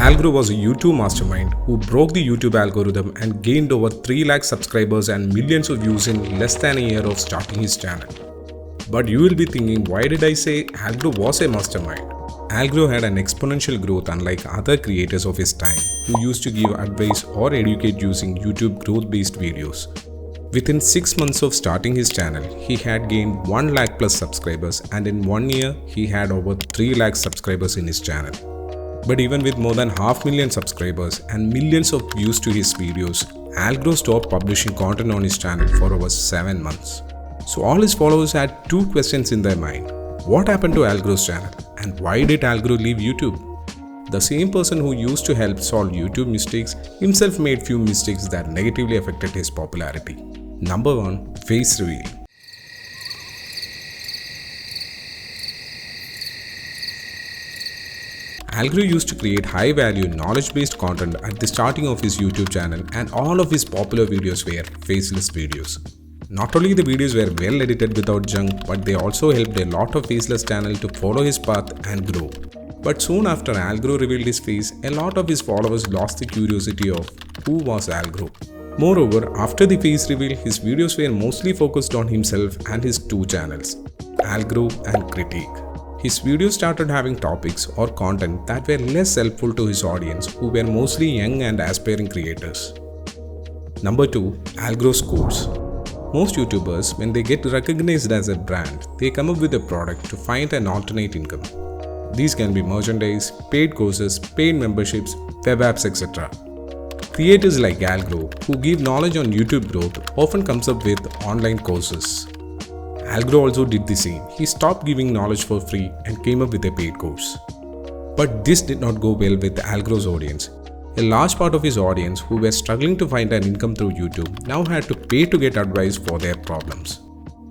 Algrow was a YouTube mastermind who broke the YouTube algorithm and gained over 3 lakh subscribers and millions of views in less than a year of starting his channel. But you will be thinking, why did I say Algrow was a mastermind? Algrow had an exponential growth unlike other creators of his time who used to give advice or educate using YouTube growth-based videos. Within 6 months of starting his channel, he had gained 1 lakh plus subscribers, and in 1 year, he had over 3 lakh subscribers in his channel. But even with more than 500,000 subscribers and millions of views to his videos, Algrow stopped publishing content on his channel for over 7 months. So all his followers had 2 questions in their mind. What happened to Algrow's channel? And why did Algrow leave YouTube? The same person who used to help solve YouTube mistakes himself made few mistakes that negatively affected his popularity. Number 1. Face reveal. Algrow used to create high-value, knowledge-based content at the starting of his YouTube channel, and all of his popular videos were faceless videos. Not only the videos were well edited without junk, but they also helped a lot of faceless channels to follow his path and grow. But soon after Algrow revealed his face, a lot of his followers lost the curiosity of who was Algrow. Moreover, after the face reveal, his videos were mostly focused on himself and his 2 channels, Algrow and Critique. His videos started having topics or content that were less helpful to his audience, who were mostly young and aspiring creators. Number 2. Algrow scores. Most YouTubers, when they get recognized as a brand, they come up with a product to find an alternate income. These can be merchandise, paid courses, paid memberships, web apps, etc. Creators like Algrow, who give knowledge on YouTube growth, often comes up with online courses. Algrow also did the same. He stopped giving knowledge for free and came up with a paid course. But this did not go well with Algrow's audience. A large part of his audience, who were struggling to find an income through YouTube, now had to pay to get advice for their problems.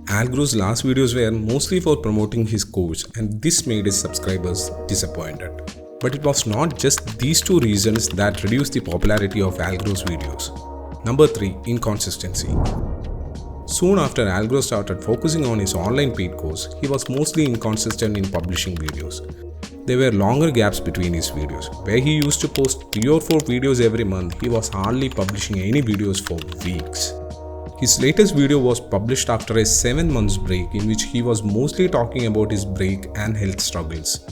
Algrow's last videos were mostly for promoting his course, and this made his subscribers disappointed. But it was not just these 2 reasons that reduced the popularity of Algrow's videos. Number 3. Inconsistency. Soon after Algrow started focusing on his online paid course, he was mostly inconsistent in publishing videos. There were longer gaps between his videos. Where he used to post 3 or 4 videos every month, he was hardly publishing any videos for weeks. His latest video was published after a 7 months break, in which he was mostly talking about his break and health struggles.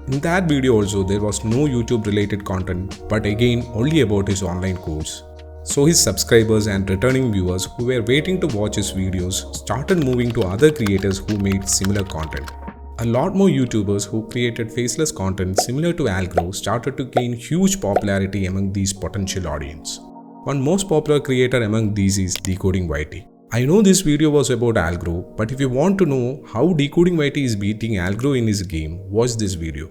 In that video also, there was no YouTube related content, but again only about his online course. So his subscribers and returning viewers who were waiting to watch his videos started moving to other creators who made similar content. A lot more YouTubers who created faceless content similar to Algrow started to gain huge popularity among these potential audience. One most popular creator among these is decodingyt. I know this video was about Algrow, but if you want to know how decodingyt is beating Algrow in his game, watch this video.